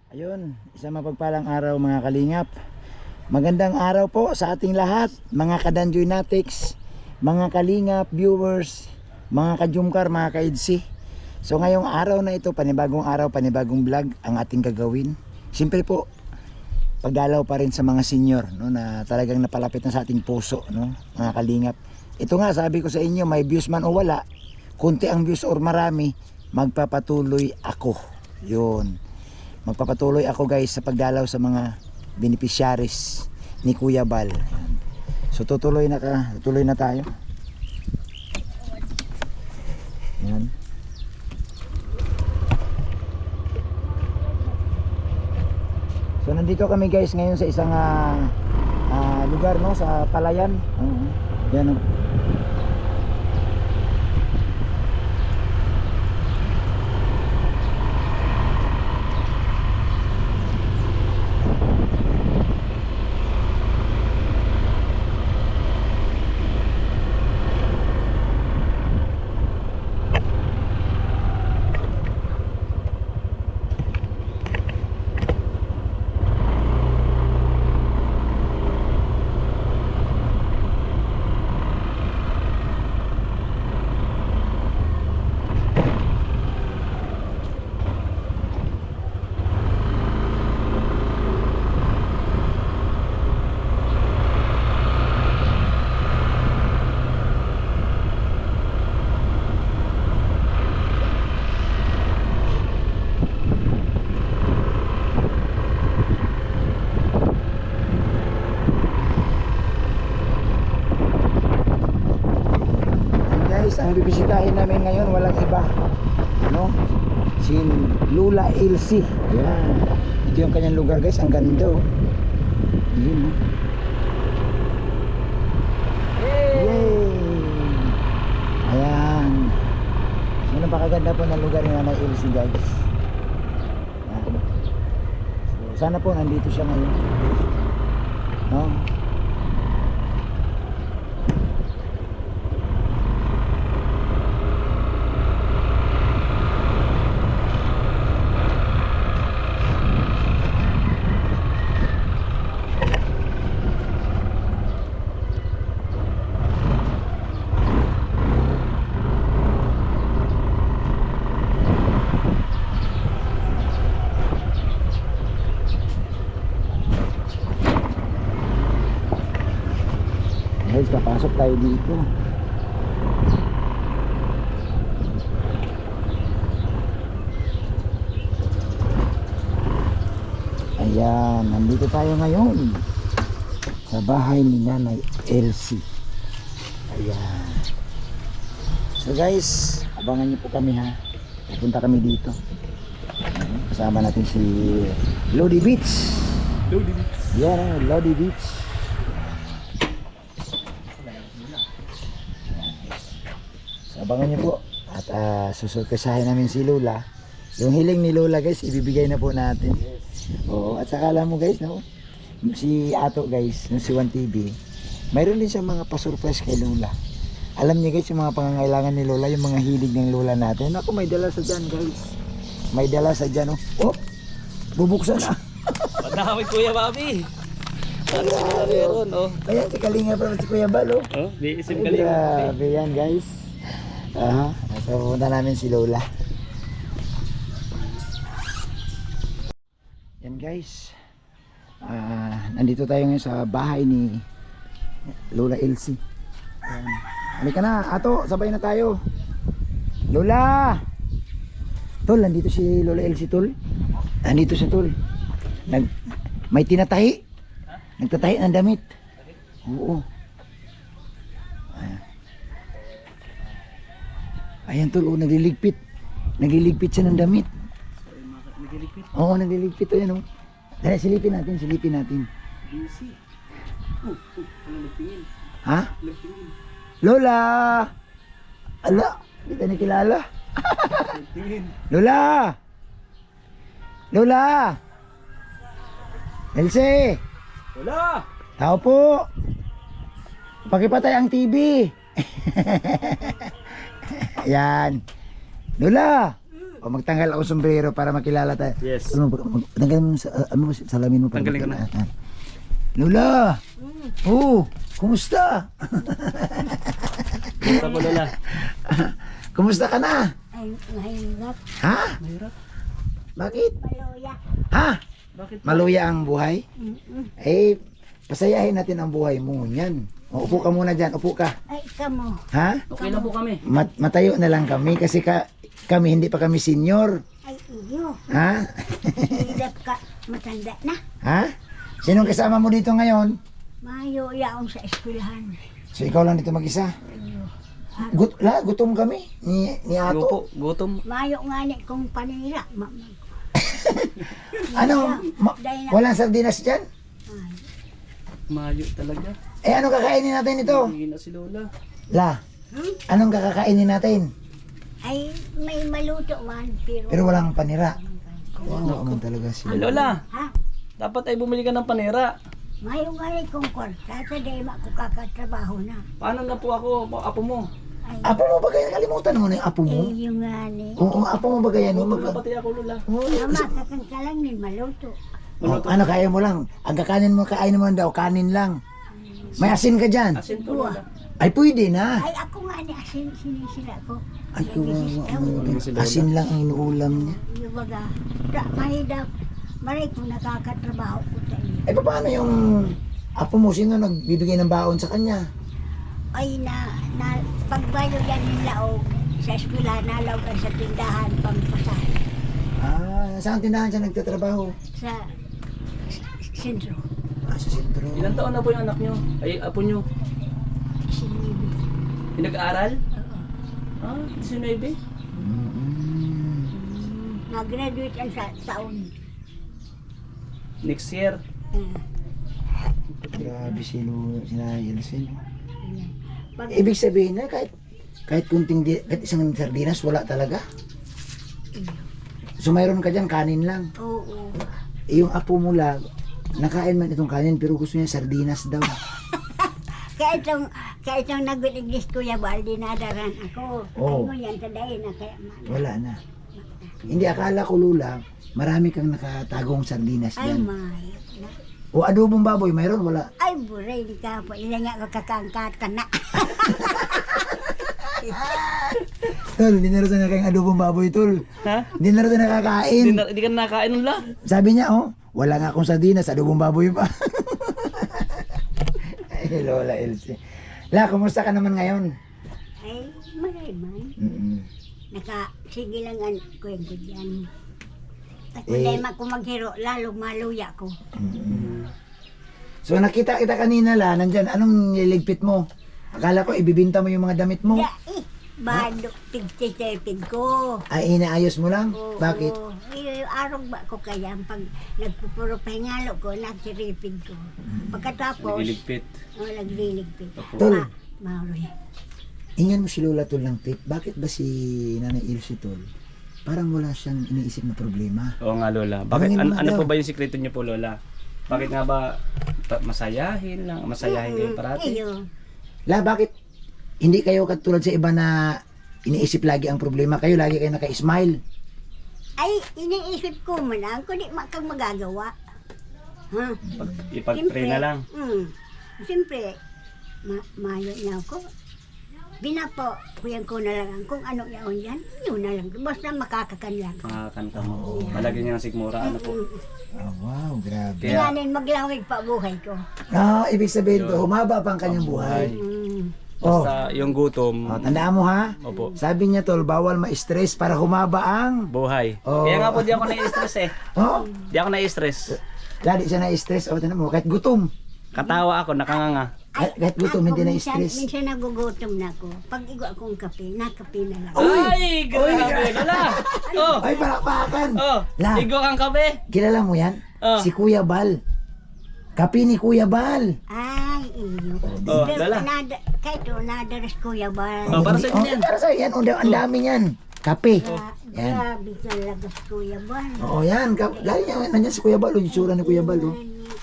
Ayun, isang mapagpalang araw mga kalingap. Magandang araw po sa ating lahat, mga kadanjoy natics, mga kalingap, viewers, mga kajumkar, mga kaidsi. So ngayong araw na ito, panibagong araw, panibagong vlog ang ating gagawin. Siyempre po, pagdalaw pa rin sa mga senior, no, na talagang napalapit na sa ating puso, no, mga kalingap. Ito nga, sabi ko sa inyo, may views man o wala, kunti ang views or marami, magpapatuloy ako. Yun. Magpapatuloy ako guys sa pagdalaw sa mga beneficiaries ni Kuya Bal. So tutuloy na tayo. Yan. So nandito kami guys ngayon sa isang lugar, no, sa Palayan. Yan, no. Ang bibisitahin namin ngayon walang iba, no? Si Lola Elsie. Yan. Ito yung kanyang lugar guys, ang ganda, oh. Yun, oh. Yay! Ayan. So napakaganda po ng lugar ni Nanay Elsie guys. Yan. So, sana po nandito siya ngayon, no? Guys, papasok tayo dito. Ayan, nandito tayo ngayon sa bahay ni Nanay Elsie. Ayan. So guys, abangan niyo po kami, ha. Pupunta kami dito. Ayan, kasama natin si Lodi Beach. Lodi Beach. Yan, Lodi Beach. Abangan niyo po at susurpresahin namin si Lola. Yung hiling ni Lola guys, ibibigay na po natin. Oo, at saka alam mo guys, no, si Ato guys, no, si 1TV, mayroon din siya mga pasurprise kay Lola. Alam niyo guys, yung mga pangangailangan ni Lola, yung mga hilig ng Lola natin. Ako, may dala sa dyan guys. May dala sa dyan, oh. Oh, bubuksan na. Madami Kuya Bobby. Ano sila meron, oh. Ayan, si Kalinga pa si Kuya Bal, oh. Oh, biisim Ay, Kalinga. grabe yan guys. So pupunta namin si Lola. Yan guys, nandito tayo ngayon sa bahay ni Lola Elsie. Ayan. Halika na Ato, sabay na tayo. Lola Tol, nandito si Lola Elsie Tol. Nandito siya Tol. May tinatahi. Nagtatahi ng damit. Oo. Ayan Tol, oh, nagliligpit. Nagliligpit siya ng damit. Nagliligpit? Oo, nagliligpit. Ayan, oh. Dali, silipin natin. Busy. Ano nagtingin? Ha? Nagtingin. Lola! Ala, hindi tayo nakilala. Nagtingin. Lola! Lola! Elsie! Wala! Tao po! Pakipatay ang TV. Ayan. Lola! O magtanggal ako sombrero para makilala tayo. Yes. Tanggalin mo sa salamin mo para Tanggalin ko na. makilala. Lola! Oh, kumusta? Basta po lola. Kumusta ka na? Ay, mahirap. Ha? Mahirap. Bakit? Maluya. Ha? Bakit? Maluya ang buhay? Mm-mm. Eh, pasayahin natin ang buhay mo. Yan. O, upo ka muna dyan. Upo ka. Ay, kamo. Ha? Okay lang po kami. Matayo na lang kami kasi kami hindi pa kami senior. Ay, iyo. Ha? Hirap ka. Matanda na. Ha? Sinong kasama mo dito ngayon? Mayo yaon sa eskwelahan. So ikaw lang dito mag-isa. Iyo. Gutom kami ni Ato. Lupo, gutom. Mayo nga ni kong panira. Ano? Dahil na. Walang sardinas dyan? Ay, Mayo talaga. Eh anong kakainin natin ito? Hindi na si lola. La, anong kakakainin natin? ay, may maluto man. Pero walang panira. Wow, naman talaga Ay, sila. lola, Ha? dapat ay bumili ka ng panera. Mayo nga ni kong kwarta. Sa dahil ako kakatrabaho na. Paano na po ako, apo mo? Ay, Apo mo ba kaya? Kalimutan mo na yung apo mo? iyo nga ni. Oo, apo mo ba kaya? No? Gutom na pati ako lola. Mama, kakangka lang ni maluto. Ano kaya mo lang? Ang kakanin mo, kainin mo daw, kanin lang. May asin ka dyan? Asin po lola. Ay, pwede na. Ay, ako nga ni asin sinisila ko. Ay, kawawa. Si Lola. Asin lang ang inuulam niya. Yung baga, mahidap. Maray kung nakakatrabaho ko tayo. Eh, paano yung apo mo? Sino nagbibigay ng baon sa kanya? Ay, pagbayo yan nila o sa eskwela, nalawagan sa tindahan, pampasahe. Ah, saan tindahan siya nagtatrabaho? Sa sentro. Ah, sa sentro. Ilang taon na po yung anak nyo? Ay, apo nyo? Sinibi. Pinag-aaral? Oo. Ah, 19. Mm-mm. Nag-graduate yan sa taon. Next year. Grabe si Elsie. Ayan. Pag, Ibig sabihin na kahit kahit isang sardinas wala talaga. So mayroon ka dyan kanin lang. oo. Eh, yung apo mo lang nakain man itong kanin pero gusto niya sardinas daw. Kaya itong nag-English Kuya Baldi, nadaran ako. Oo. Ano yan, taday na kaya Wala na. Hindi akala ko Lula, marami kang nakatagong sardinas Ay, dyan. may. O adobong baboy, mayroon wala. Ay, buray, di ka po. Ila nga kakangkatan na. Tol, hindi na rin na kayong adobong baboy, tol. Ha? Hindi na rin nakakain. Hindi ka na nakakain lola? Sabi niya, oh, wala nga akong sardinas, adobong baboy pa. Ay, Lola Elsie. La, kumusta ka naman ngayon? Ay, maray man. Mm-mm. Sige lang ang kuya ko dyan. At Eh. kung dahil ko maghiro, lalo maluya ko. Mm-mm. So nakita kita kanina la, nandyan, anong niligpit mo? Akala ko ibibinta mo yung mga damit mo. Ya, bado, tig-tig ko. Ay, inaayos mo lang? Oo. Bakit? Araw ba ko kaya pag nagpupuro pahingalo ko, nagsiripid ko. Pagkatapos, Nagiligpit. nagliligpid. Tol. Maroy. Ingan mo si Lola Tol ng tip. Bakit ba si Nanay Elsie Tol? Parang wala siyang iniisip na problema. Oo nga lola. Bakit, Tanungin mo ano daw. po ba yung sikreto niyo po lola? Bakit nga ba masayahin lang? Masayahin kayo parati? Iyo. La, bakit hindi kayo katulad sa iba na iniisip lagi ang problema? Kayo lagi kayo naka-smile. Ay, iniisip ko man lang, kung di kang magagawa. Ha? Ipag-pray na lang. Siyempre, mayo niya ako. Binapo, kuyan ko na lang kung ano yaon yan, yun na lang. Basta makakakan lang. Makakanta mo. Malagyan niya ng sigmura. Ano po? Oh, wow, grabe. Kaya- Kaya maglawig pa buhay ko. Ah, ibig sabihin to, humaba pa ang kanyang buhay. Oh, Basta yung gutom. tandaan mo ha? Opo. Sabi niya tol, bawal ma-stress para humaba ang... Buhay. Oo. Kaya nga po di ako na-stress eh. Oh, Di ako na-stress. lagi siya na-stress. O, tandaan mo, kahit gutom. Katawa ako, nakanganga. Kahit gutom, hindi na-stress. Minsan nagugutom na ako. Pag igo akong kape, nakape na lang. Ay, grabe lola. Oh, Ay, palakpakan! oh. La. Igo kang kape. Kilala mo yan? Oh. Si Kuya Bal. Kapi ni Kuya Bal. Ay, iyo. Oh, Pero lala. kahit o, nadaras kuya ba? Oh, para sa Oh, inyo yan. para sa yan. Ang dami yan. Kape. Yan. Grabe ka lagas kuya ba? Oo, yan. Galing yan. Nandyan si Kuya Bal. Yung tsura ni Kuya Bal. Oh.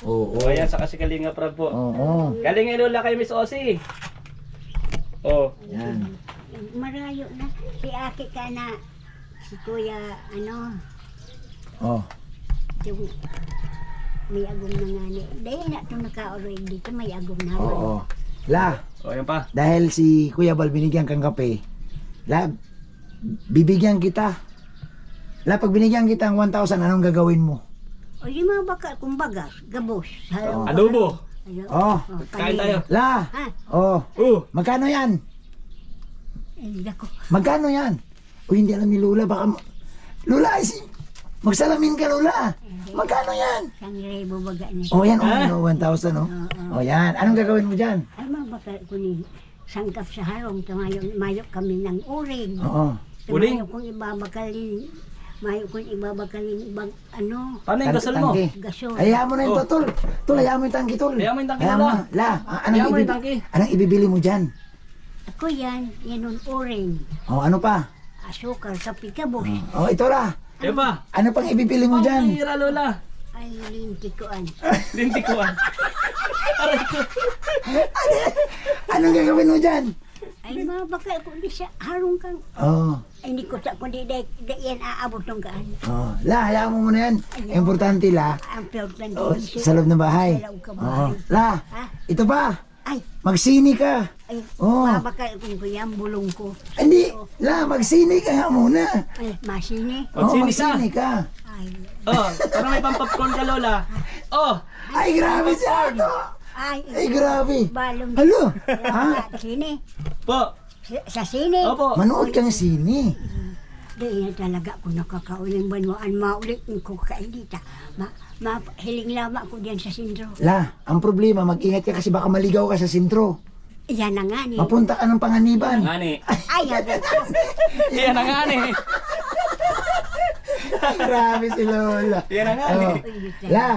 Oo. Oh, ayan, saka si Kalinga Prab po. Oo. Galing nga lola kay Miss Ossie. Oh, Yan. Marayo na. Si Aki ka na Si Kuya, Oh. yung may agom na nga ni. Dahil na ito nakauroy dito, may agom na. Oo. La, O, yan pa. dahil si Kuya Bal binigyan kang kape, la, bibigyan kita. La, pag binigyan kita ang 1,000, anong gagawin mo? O di mga baka, kumbaga, gabos. Oh. Adobo. Oh, Kain tayo. la, Ha? oh, magkano yan? Hindi ako. Magkano yan? O hindi alam ni Lola, baka, Lola, magsalamin ka, Lola. Magkano yan? Sang rebo baga ni. Oh, yan, oh, 1,000, oh. Oh, yan. Anong gagawin mo dyan? Ay mga baka ko ni sangkap sa harong. Mayo kami ng uring. Oo. Uring? Mayo kong ibabakalin. Mayo kong ibabakalin ibang Paano yung gasol mo? Tangke. gasol. Hayaan mo na yung Oh. tol. Tol, hayaan mo yung tangki, tol. Hayaan mo yung tangki, Hayaan Lola. mo. La, Hayaan mo yung tangki. anong ibibili mo dyan? Ako yan yung uring. Oh, ano pa? Asukal, kapi, kabos. Oh, ito la. Yan pa. Ano pang ibibili mo Ang dyan? hira, Lola. Ay, lintikuan. Lintikuan. Aray ko. Anong gagawin mo dyan? Ay mga baka ko di siya harong kang. Oh, Ay hindi ko sa kundi yan aabot ng gaan. oh. La, hayaan mo muna yan. Importante la. Ang piyot Oh, sa loob ng bahay. Sa loob ka Oh. bahay. La, Ha? ito pa. Ay, Magsini ka. ay, Oh. mga baka kung kuya ang bulong ko. Hindi, la, magsini ka nga muna. Ay, masini. Oh, Magsini ka. magsini ka. Ay, Oh, parang may pang-popcorn ka, Lola. Oh, Ay, grabe si Ato. ay, Ay, grabe. balong. Halo, ha? Sini. po. Sa sini. Opo. Manood ka ng sini. Di yan talaga ko nakakauling banwaan. Maulit ko kainita. Hiling lama ko diyan sa sintro. La, ang problema, mag-ingat ka kasi baka maligaw ka sa sentro. Yan na nga ni. Mapunta ka ng panganiban. Ngani. Ay, yan. Yan ang ngani. Grabe si Lola. Yan ang ngani. Oh. La,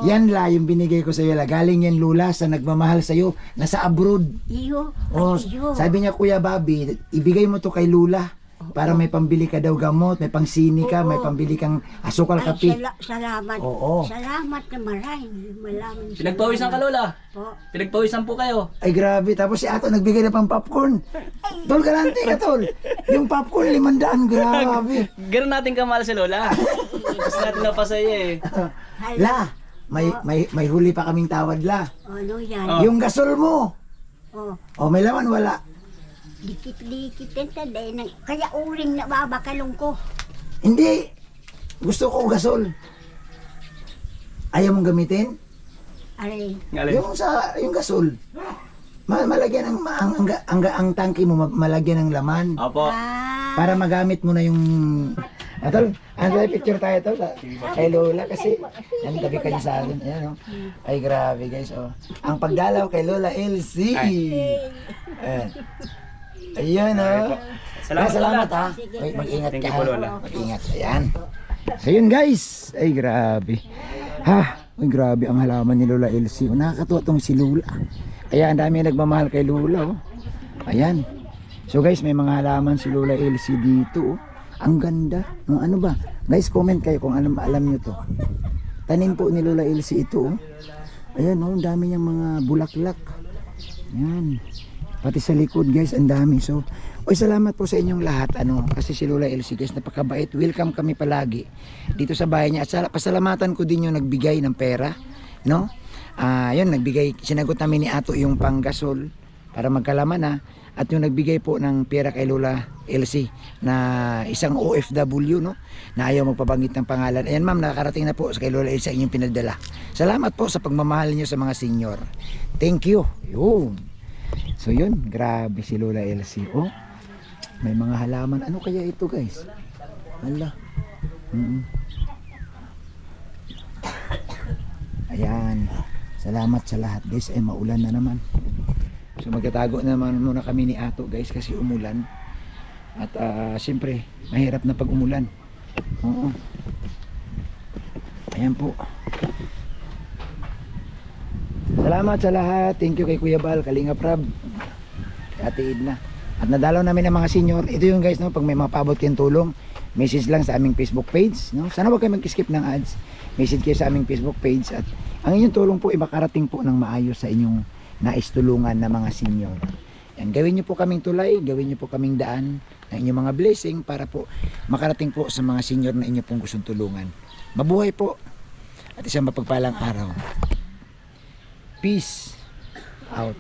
yan la, yung binigay ko sa iyo la. Galing yan Lola sa nagmamahal sa iyo. Nasa abroad. Iyo. Oh, Ay, iyo. sabi niya Kuya Bobby, ibigay mo to kay Lola. Para may pambili ka daw gamot, may pangsini ka, may pambili kang asukal Ay, kape. salamat. Oo. Salamat na maraming. Maraming Pinagpawisan ka, Lola. po. Pinagpawisan po kayo. Ay grabe, tapos si Ato nagbigay na pang popcorn. Tol, galante ka tol. Yung popcorn 500, grabe. Ganun natin kamahal si Lola. Gusto natin na pasaya eh. La, may huli pa kaming tawad la. Ano yan? Oh. Yung gasol mo. Oh. Oh, may laman wala. Dikit-dikit din taday na. Kaya uring na babakalong ko. Hindi. Gusto ko gasol. Ayaw mong gamitin? Aray. Ngalit. Yung gasol. Malagyan ang tangki mo malagyan ng laman Opo. para magamit mo na yung Atol, ano picture tayo to kay Lola kasi yan tabi kayo sa akin. Ayan, oh. Ay grabe guys, oh. Ang pagdalaw kay Lola Elsie. Ayan, oh. Salamat, Salamat Lola. ha. Wait, mag-ingat Thank ka. you po, ha. Lola. Mag-ingat. Ayan. So yun guys. Ay grabe. Ha, ay grabe ang halaman ni Lola Elsie. Oh, nakakatuwa tong si Lola. Kaya ang dami nagmamahal kay Lola. Oh. Ayan. So guys, may mga halaman si Lola Elsie dito. Oh. Ang ganda. No, ano ba? Guys, comment kayo kung alam nyo to. Tanim po ni Lola Elsie ito. Oh. Ayan, oh, ang dami niyang mga bulaklak. Ayan. Pati sa likod guys, ang dami. So, oy, salamat po sa inyong lahat. Ano, kasi si Lola Elsie guys, napakabait. Welcome kami palagi dito sa bahay niya. At pasalamatan ko din yung nagbigay ng pera, no? Yun, nagbigay, sinagot namin ni Ato yung panggasol para magkalaman na. At yung nagbigay po ng pera kay Lola Elsie na isang OFW, no? Na ayaw magpabanggit ng pangalan. Ayan ma'am, nakakarating na po sa kay Lola Elsie ang inyong pinadala. Salamat po sa pagmamahal niyo sa mga senior. Thank you. Yun. So yun, grabe si Lola Elsie. Oh, may mga halaman. Ano kaya ito guys? Hala. Ayan. Salamat sa lahat guys. Ay maulan na naman. So magtatago naman muna kami ni Ato guys kasi umulan. At siyempre mahirap na pag umulan. Oo. Ayan po. Salamat sa lahat. Thank you kay Kuya Bal, Kalinga Prab, Ate Edna. At nadalaw namin ang mga senior. Ito yung guys, no, pag may mga paabot kayong tulong, message lang sa aming Facebook page, no. Sana wag kayo mag-skip ng ads. Message kayo sa aming Facebook page at ang inyong tulong po ay makarating po ng maayos sa inyong naistulungan na mga senior. Yan, gawin niyo po kaming tulay, gawin niyo po kaming daan ng inyong mga blessing para po makarating po sa mga senior na inyo pong gustong tulungan. Mabuhay po at isang mapagpalang araw. Peace out.